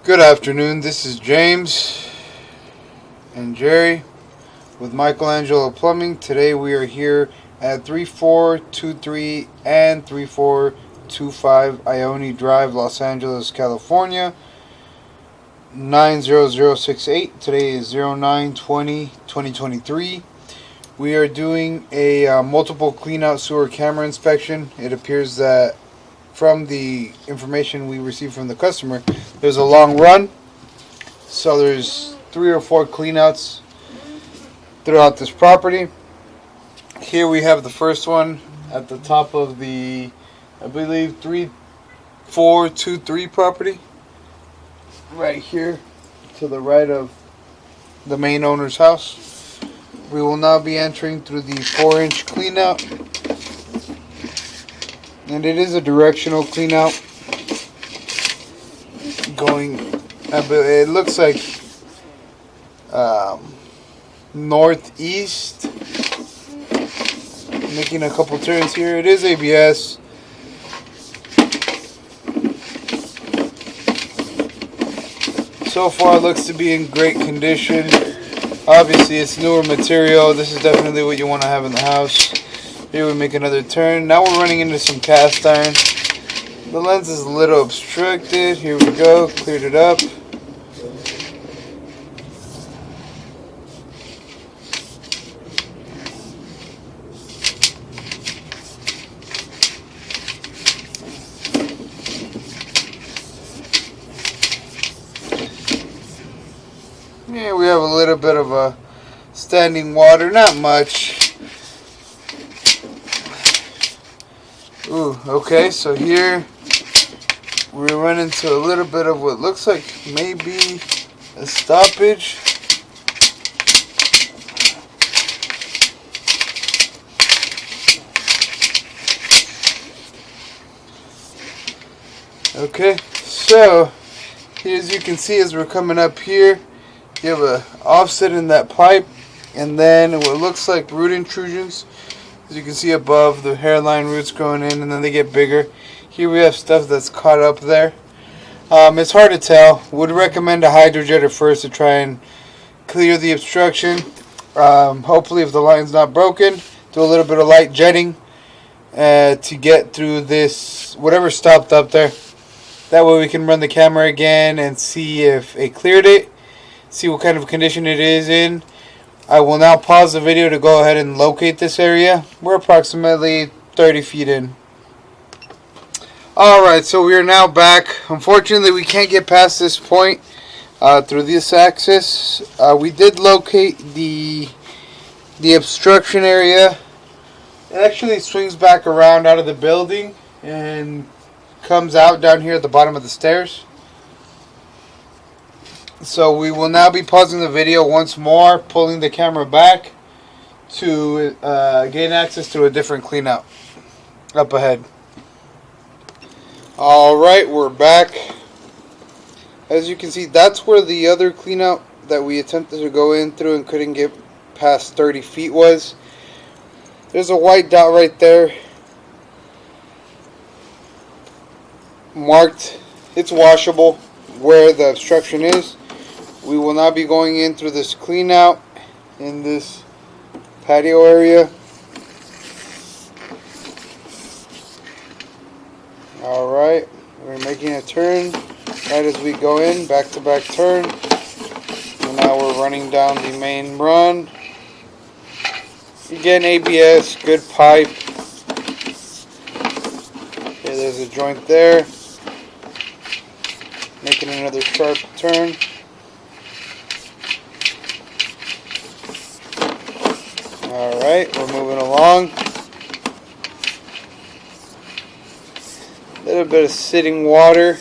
Good afternoon, this is James and Jerry with Michelangelo Plumbing. Today we are here at 3423 and 3425 Ione Drive, Los Angeles, California, 90068. Today is 09/20/2023. We are doing a multiple clean-out sewer camera inspection. It appears that from the information we received from the customer, there's a long run, so there's 3 or 4 cleanouts throughout this property. Here we have the first one at the top of the, I believe, 3423 property, right here to the right of the main owner's house. We will now be entering through the 4-inch cleanout, and it is a directional clean out going, it looks like northeast, making a couple turns here. It is ABS. So far it looks to be in great condition. Obviously it's newer material. This is definitely what you want to have in the house. Here we make another turn. Now we're running into some cast iron. The lens is a little obstructed. Here we go. Cleared it up. Yeah, we have a little bit of a standing water. Not much. Ooh, okay, so here we run into a little bit of what looks like maybe a stoppage. Okay, so here, as you can see, as we're coming up here, you have a offset in that pipe, and then what looks like root intrusions. As you can see above, the hairline roots going in, and then they get bigger. Here we have stuff that's caught up there. It's hard to tell. Would recommend a hydrojetter first to try and clear the obstruction. Hopefully, if the line's not broken, do a little bit of light jetting to get through this, whatever stopped up there. That way we can run the camera again and see if it cleared it, see what kind of condition it is in. I will now pause the video to go ahead and locate this area. We're approximately 30 feet in. Alright, so we are now back. Unfortunately, we can't get past this point through this axis. We did locate the obstruction area. It actually swings back around out of the building and comes out down here at the bottom of the stairs. So we will now be pausing the video once more, pulling the camera back to gain access to a different cleanout up ahead. Alright, we're back. As you can see, that's where the other cleanout that we attempted to go in through and couldn't get past 30 feet was. There's a white dot right there marked. It's washable where the obstruction is. We will now be going in through this clean out in this patio area. Alright, we're making a turn right as we go in, back to back turn. And now we're running down the main run. Again, ABS, good pipe. Okay, there's a joint there. Making another sharp turn. Alright, we're moving along. A little bit of sitting water.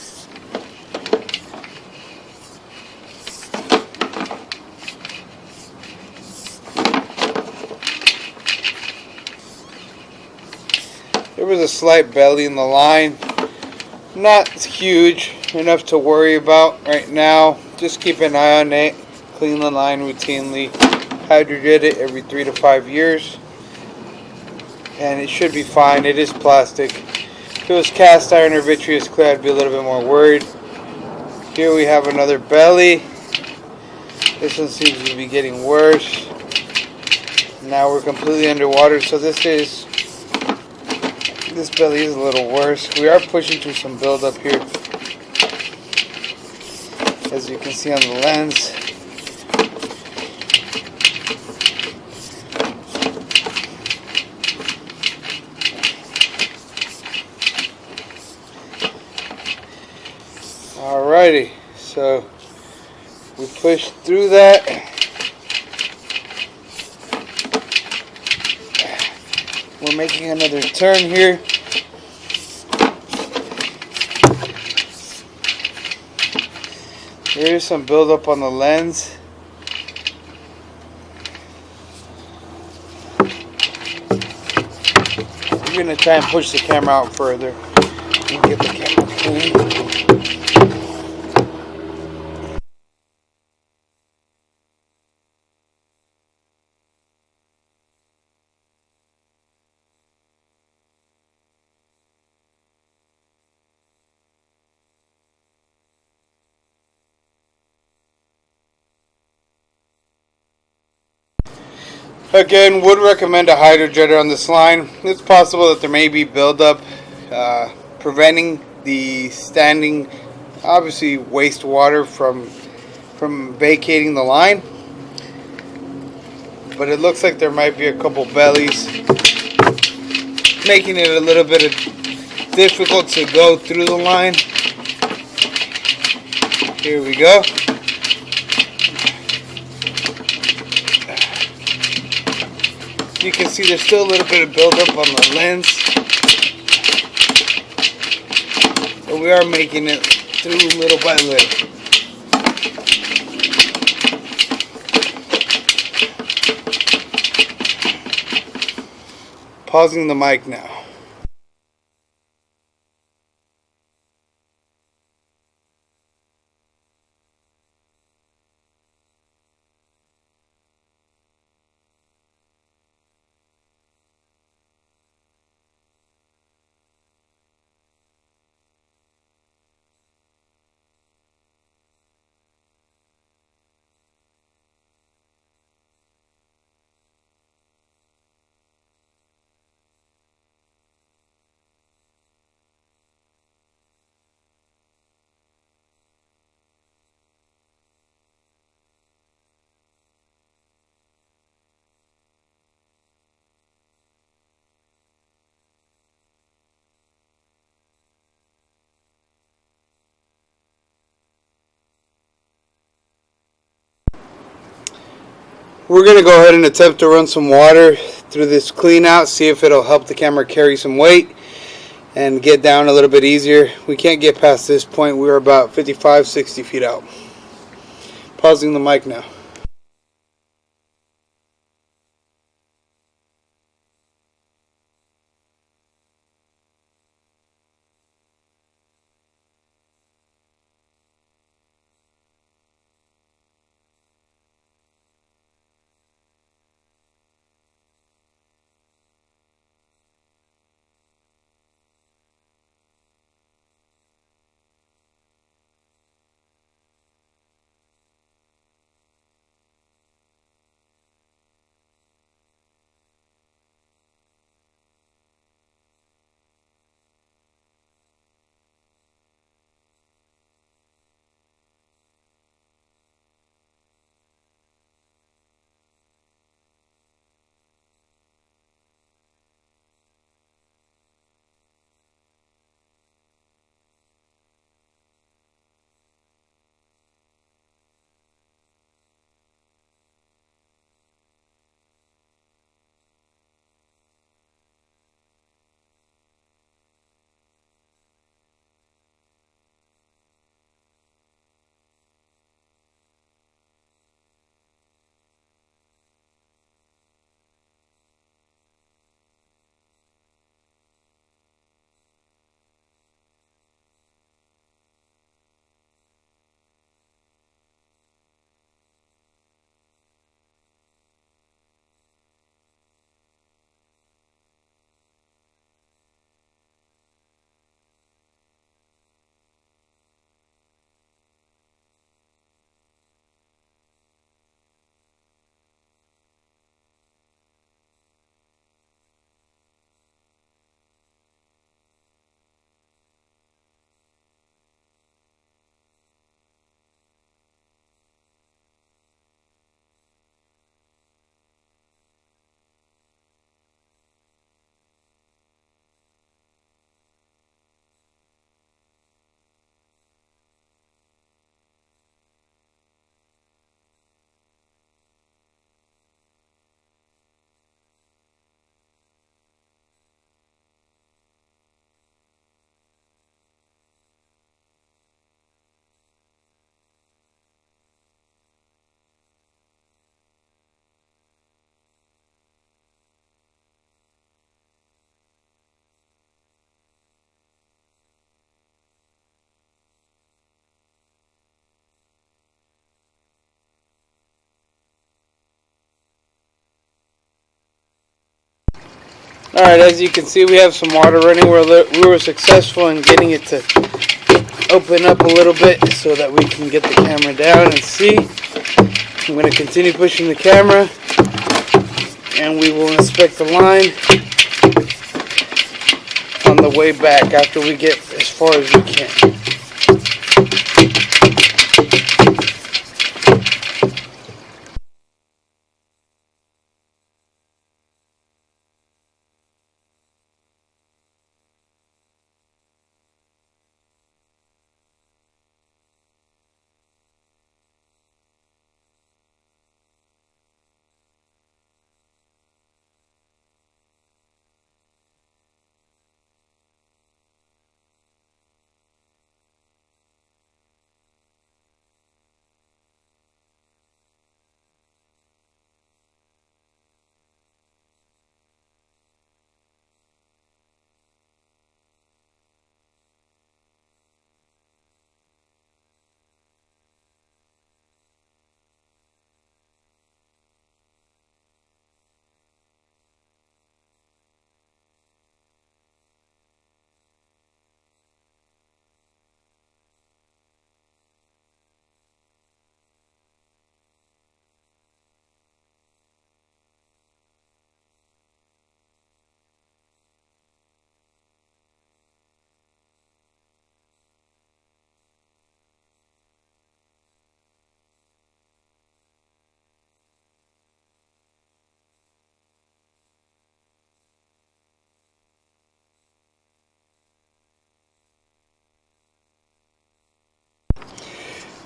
There was a slight belly in the line. Not huge, enough to worry about right now. Just keep an eye on it. Clean the line routinely. Hydrojet it every 3 to 5 years. And it should be fine. It is plastic. If it was cast iron or vitreous clear, I'd be a little bit more worried. Here we have another belly. This one seems to be getting worse. Now we're completely underwater, so this belly is a little worse. We are pushing through some buildup here, as you can see on the lens. Alrighty, so we pushed through that. We're making another turn here. There is some buildup on the lens. I'm going to try and push the camera out further and get the camera clean. Again, would recommend a hydrojetter on this line. It's possible that there may be buildup, preventing the standing, obviously wastewater from vacating the line. But it looks like there might be a couple bellies, making it a little bit difficult to go through the line. Here we go. You can see there's still a little bit of buildup on the lens, but we are making it through little by little. Pausing the mic now. We're going to go ahead and attempt to run some water through this clean out, see if it'll help the camera carry some weight and get down a little bit easier. We can't get past this point. We're about 55-60 feet out. Pausing the mic now. Alright, as you can see, we have some water running. We were successful in getting it to open up a little bit so that we can get the camera down and see. I'm going to continue pushing the camera and we will inspect the line on the way back after we get as far as we can.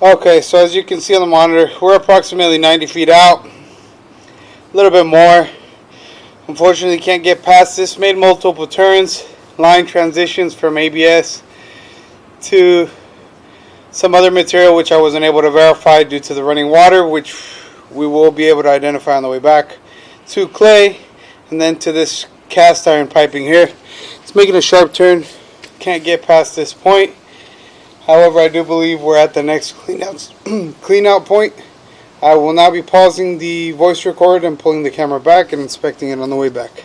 Okay, so as you can see on the monitor, we're approximately 90 feet out, a little bit more. Unfortunately, can't get past this. Made multiple turns, line transitions from ABS to some other material which I wasn't able to verify due to the running water, which we will be able to identify on the way back, to clay, and then to this cast iron piping here. It's making a sharp turn, can't get past this point. However, I do believe we're at the next clean out point. I will now be pausing the voice record and pulling the camera back and inspecting it on the way back.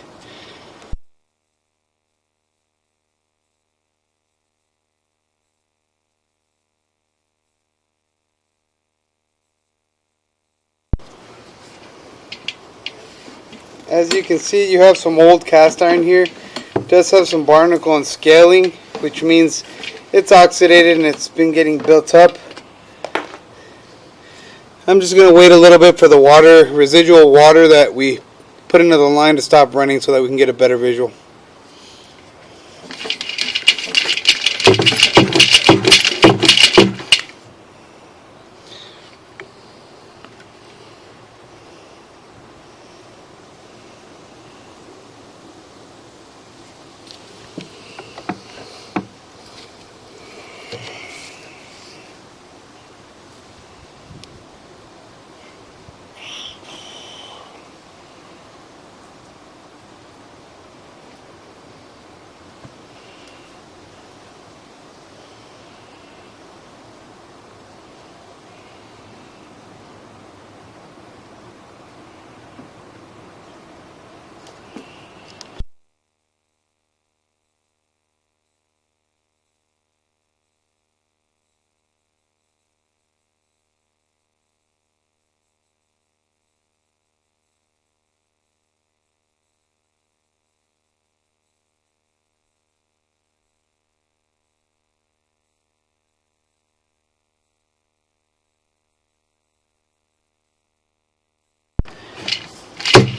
As you can see, you have some old cast iron here. It does have some barnacle and scaling, which means it's oxidated and it's been getting built up. I'm just going to wait a little bit for the water, residual water that we put into the line to stop running so that we can get a better visual.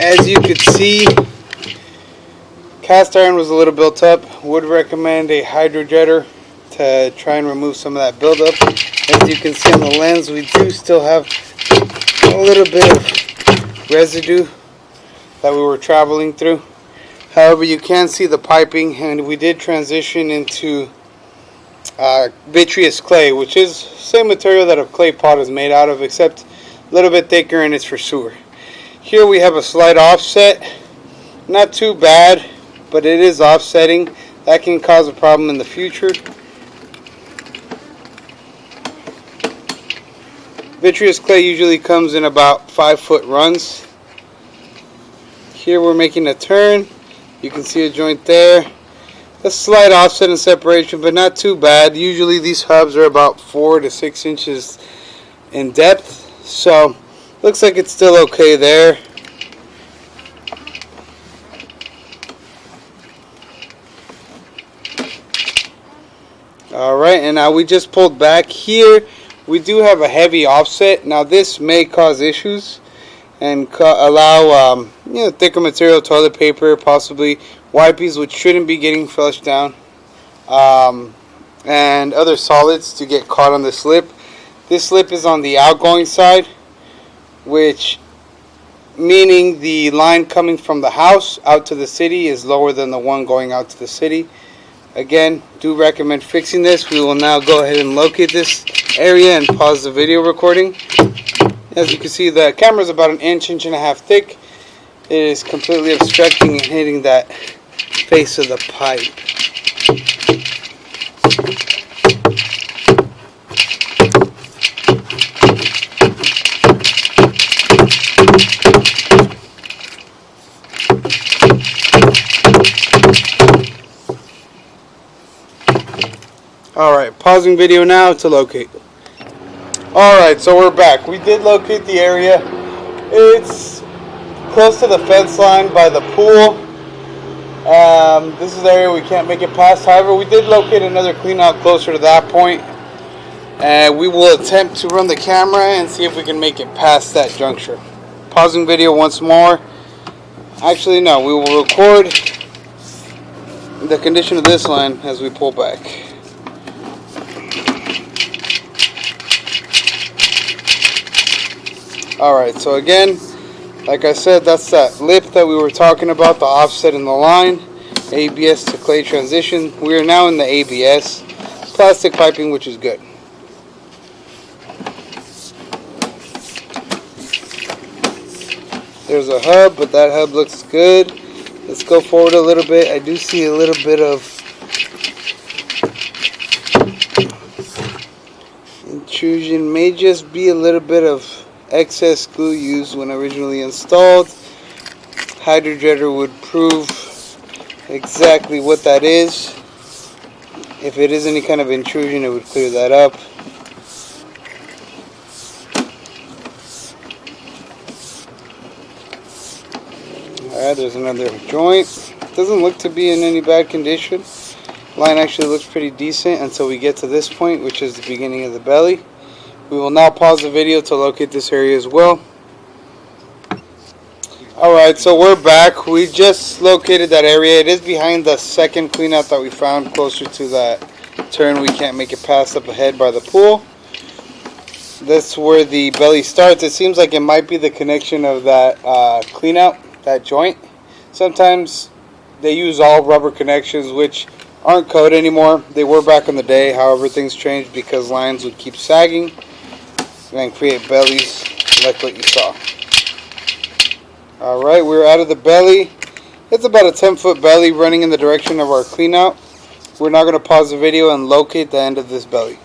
As you could see, cast iron was a little built up. Would recommend a hydrojetter to try and remove some of that buildup. As you can see on the lens, we do still have a little bit of residue that we were traveling through. However, you can see the piping, and we did transition into vitreous clay, which is the same material that a clay pot is made out of, except a little bit thicker, and it's for sewer. Here we have a slight offset, not too bad, but it is offsetting. That can cause a problem in the future. Vitreous clay usually comes in about 5-foot runs. Here we're making a turn, You can see a joint there. A slight offset and separation, but not too bad. Usually these hubs are about 4 to 6 inches in depth, so looks like it's still okay there. Alright, and now we just pulled back here. We do have a heavy offset. Now this may cause issues and allow thicker material, toilet paper, possibly wipes, which shouldn't be getting flushed down, and other solids to get caught on this lip. This lip is on the outgoing side, which meaning the line coming from the house out to the city is lower than the one going out to the city. Again, do recommend fixing this. We will now go ahead and locate this area and pause the video recording. As you can see, the camera is about an inch and a half thick. It is completely obstructing and hitting that face of the pipe. Alright, pausing video now to locate. Alright, so we're back. We did locate the area. It's close to the fence line by the pool. This is the area we can't make it past. However, we did locate another clean out closer to that point. And we will attempt to run the camera and see if we can make it past that juncture. Pausing video once more. Actually, no, we will record the condition of this line as we pull back. Alright, so again, like I said, that's that lip that we were talking about, the offset in the line, ABS to clay transition. We are now in the ABS, plastic piping, which is good. There's a hub, but that hub looks good. Let's go forward a little bit. I do see a little bit of intrusion, may just be a little bit of excess glue used when originally installed. Hydrojetter would prove exactly what that is. If it is any kind of intrusion, it would clear that up. Alright, there's another joint. Doesn't look to be in any bad condition. Line actually looks pretty decent until we get to this point, which is the beginning of the belly. We will now pause the video to locate this area as well. Alright, so we're back. We just located that area. It is behind the second cleanout that we found, closer to that turn we can't make it past up ahead by the pool. That's where the belly starts. It seems like it might be the connection of that cleanout, that joint. Sometimes they use all rubber connections, which aren't code anymore. They were back in the day. However, things changed because lines would keep sagging and create bellies like what you saw. Alright, we're out of the belly. It's about a 10-foot belly running in the direction of our cleanout. We're now going to pause the video and locate the end of this belly.